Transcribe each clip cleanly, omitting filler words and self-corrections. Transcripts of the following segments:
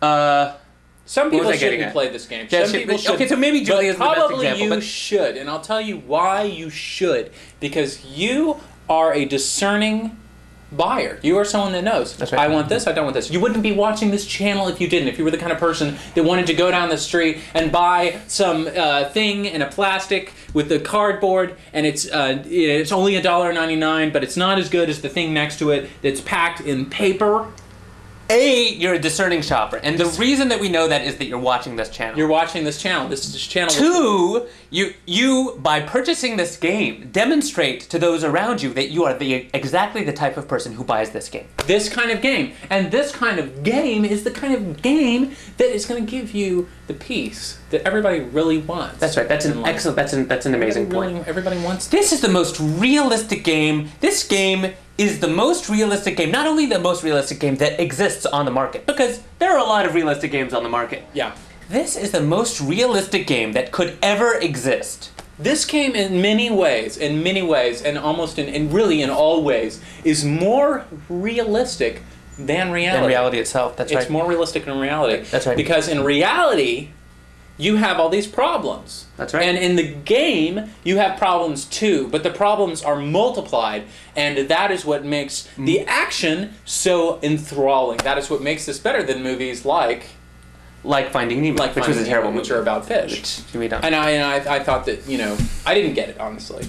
Some people was I getting shouldn't at? play this game. Yeah, Some people should. okay, so maybe Julie is the best probably example. you But should, and I'll tell you why you should. Because you are a discerning buyer. You are someone that knows. That's right. I want this, I don't want this. You wouldn't be watching this channel if you didn't. If you were the kind of person that wanted to go down the street and buy some thing in a plastic with the cardboard, and it's only $1.99, but it's not as good as the thing next to it that's packed in paper. you're a discerning shopper, and the reason that we know that is that you're watching this channel. You're watching this channel. This channel. Two, you by purchasing this game demonstrate to those around you that you are exactly the type of person who buys this game. This kind of game. And this kind of game is the kind of game that is going to give you the peace that everybody really wants. That's right. That's an excellent. That's an amazing point. Everybody wants. This is the most realistic game. This game is the most realistic game. Not only the most realistic game that exists on the market, because there are a lot of realistic games on the market. Yeah. This is the most realistic game that could ever exist. This game in many ways, and almost in really in all ways, is more realistic than reality. Than reality itself, that's right. It's more realistic than reality. That's right. Because in reality, you have all these problems. That's right. And in the game, you have problems too, but the problems are multiplied, and that is what makes the action so enthralling. That is what makes this better than movies like Finding Nemo, which was a terrible movie. which are about fish. Which we don't. And I thought that, I didn't get it, honestly.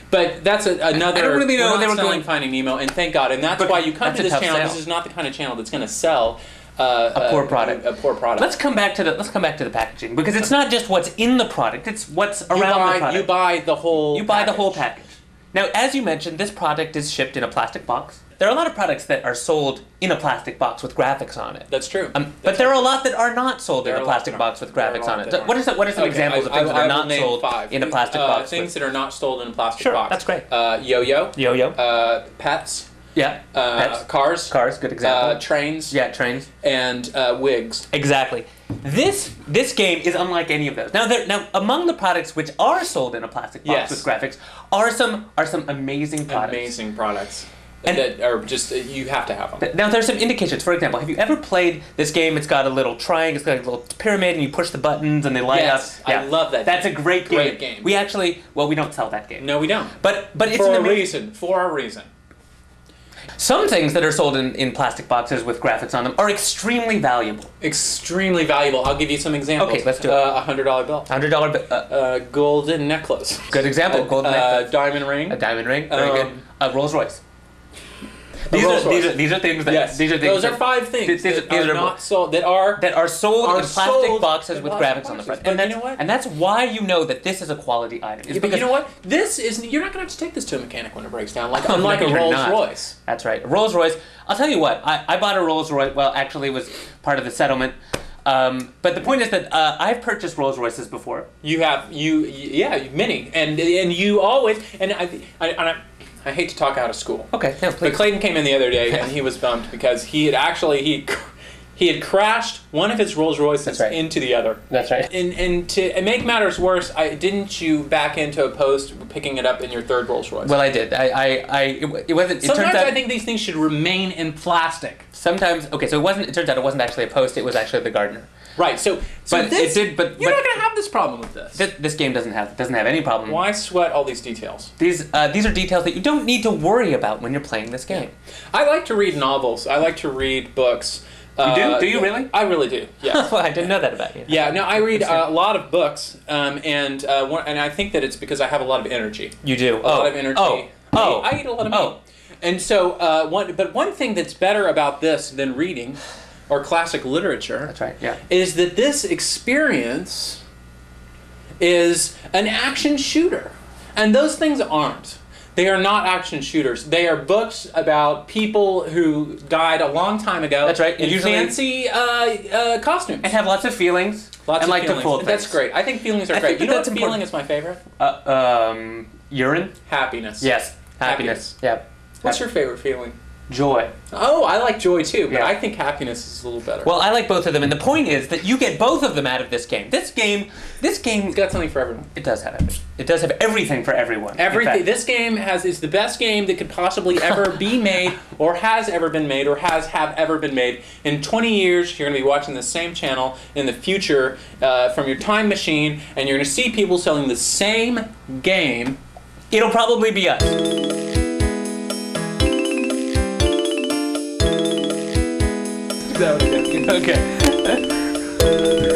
But that's another. I don't really know we're they not were selling going. Finding Nemo, and thank God. And that's why you come to this channel. Sale. This is not the kind of channel that's going to sell a poor product. A poor product. Let's come back to the packaging, because it's not just what's in the product; it's what's around the product. You buy the whole. You buy the whole package. Now, as you mentioned, this product is shipped in a plastic box. There are a lot of products that are sold in a plastic box with graphics on it. That's true. But there are a lot that are not sold in a plastic box with graphics on it. What are some examples of things that are not sold in a plastic box? Things that are not sold in a plastic Sure, box. that's great. Yo-yo. Yo-yo. Pets. Yeah. Pets. Cars. Cars, good example. Trains. Yeah, trains. And wigs. Exactly. This game is unlike any of those. Now, among the products which are sold in a plastic box with graphics are some amazing products. Amazing products. And that are just, you have to have them. Now, there's some indications. For example, have you ever played this game? It's got a little triangle, it's got a little pyramid, and you push the buttons and they light up. I love that. That's a great game. Great game. We actually, we don't sell that game. No, we don't. But it's for a reason. For a reason. Some things that are sold in plastic boxes with graphics on them are extremely valuable. Extremely valuable. I'll give you some examples. Okay, let's do it. A $100 bill. $100 bill. Golden necklace. Good example. Golden necklace. Diamond ring. A diamond ring. Very good. A Rolls Royce. These are things that. Yes. These are things. Those are 5 things that are not sold. That are sold in plastic boxes with graphics on the front. And you know what? And that's why you know that this is a quality item. Yeah, but you know what? This is. You're not going to have to take this to a mechanic when it breaks down. Unlike No, a you're Rolls not. Royce. That's right. Rolls Royce. I'll tell you what. I bought a Rolls Royce. Well, actually, it was part of the settlement. But the point is that I've purchased Rolls Royces before. You have many, and you always I hate to talk out of school. Okay, no, please. But Clayton came in the other day and he was bummed because he had crashed one of his Rolls Royces into the other. That's right. And to make matters worse, didn't you back into a post picking it up in your third Rolls Royce? Well, I did. It wasn't. Sometimes I think these things should remain in plastic. Sometimes, okay. So it wasn't. It turns out it wasn't actually a post. It was actually the gardener. Right. So but this, it did. But you're not going to have this problem with this. This game doesn't have any problem. Why sweat all these details? These are details that you don't need to worry about when you're playing this game. I like to read novels. I like to read books. You do? Do you really? I really do. Yeah. Well, I didn't know that about you. Yeah. No, I read a lot of books, and I think that it's because I have a lot of energy. You do. A lot of energy. I eat a lot of meat. And so, one thing that's better about this than reading, or classic literature, that's right. Yeah. is that this experience is an action shooter, and those things aren't. They are not action shooters. They are books about people who died a long time ago. That's right. In fancy costumes. And have lots of feelings. Lots of feelings. To pull things. That's great. I think feelings are great. You know what feeling is my favorite? Urine? Happiness. Yes. Happiness. Yeah. What's your favorite feeling? joy. Oh, I like joy too, but Yeah. I think happiness is a little better. Well, I like both of them, and the point is that you get both of them out of this game. This game, it's got something for everyone. it does have everything. It does have everything for everyone. in Everything. fact. This game is the best game that could possibly ever be made, or has ever been made, or have ever been made. In 20 years, you're going to be watching the same channel in the future from your time machine, and you're going to see people selling the same game. It'll probably be us. Okay.